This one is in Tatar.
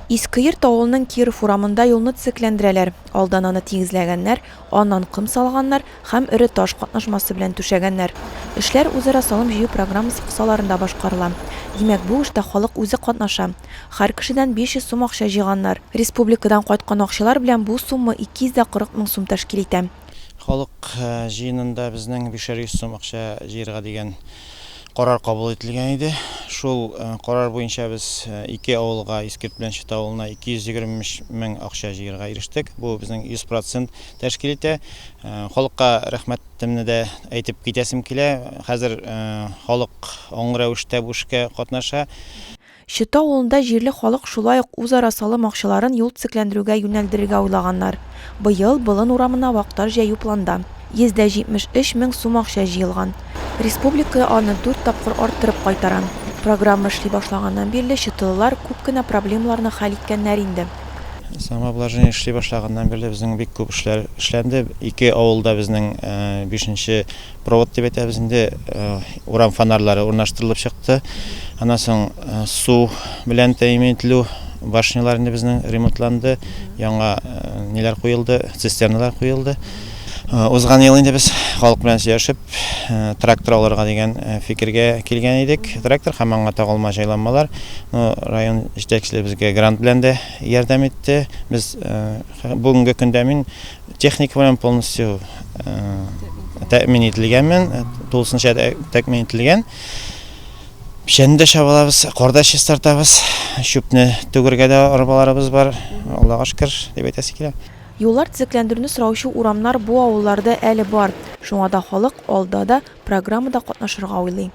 Искыйырт авылының Киров урамында юлны төзекләндерәләр. Алдан аны тигезләгәннәр, аннан кым салганнар һәм эре таш катнашмасы белән түшәгәннәр. Эшләр үзара салым җыю программасы кысаларында башкарыла. Димәк, бу эштә халык үзе катнаша. Һәр кешедән 500 сум акча җыйганнар. Республикадан кайткан акчалар белән бу сумма 240 мең сум тәшкил итә. Халык җыенында безнең 500 сум акча җыярга дигән карар кабул ителгән иде. Шул карар буенча без 2 авылга, Искерт белән Чыта авылына 223 мең акча җыярга ирештек. Бу безнең 100% тәшкил итә. Халыкка рәхмәтемне дә әйтеп китәсем килә. Хәзер халык оң рәвештә бу эшкә катнаша. Чыта авылында җирле халык шулай ук үзара салым акчаларын юл төзекләндерүгә юнәлдерергә уйлаганнар. Быел Болын урамына вактар җәю планда. 173 мең сум акча җыелган. Республика аны 4 тапкыр арттырып кайтарган. Программа эшли башлаганнан бирле чытылылар күп кенә проблемаларны хәл иткәннәр инде. Самообложение эшли башлаганнан бирле безнең бик күп эшләр эшләнде. 2 авылда безнең 5нче провод дип әйтәбез инде, урам фонарьлары урнаштырылып чыкты. Аннан соң су белән тәэмин ителү башнялар инде безнең ремонтланды. Яңа ниләр куелды, цистерналар куелды. Узган ел инде без халык белән сөйләшеп, трактор алырга дигән фикергә килгән идек. Трактор һәм аңа тагылма җайланмалар. Район җитәкчелеге безгә грант белән дә ярдәм итте. Без бүгенге көндә мин техника белән полностью тәэмин ителгәнмен, тулысынча тәэмин ителгән. Пешәндә чабалабыз, корда чистартабыз, чүпне түгәргә дә арбаларыбыз бар. Аллага шөкер дип әйтәсе килә. Юллар төзекләндерүне сораучы урамнар бу авылларда әле бар. Шуңа да халык алда да программада катнашырга уйлый.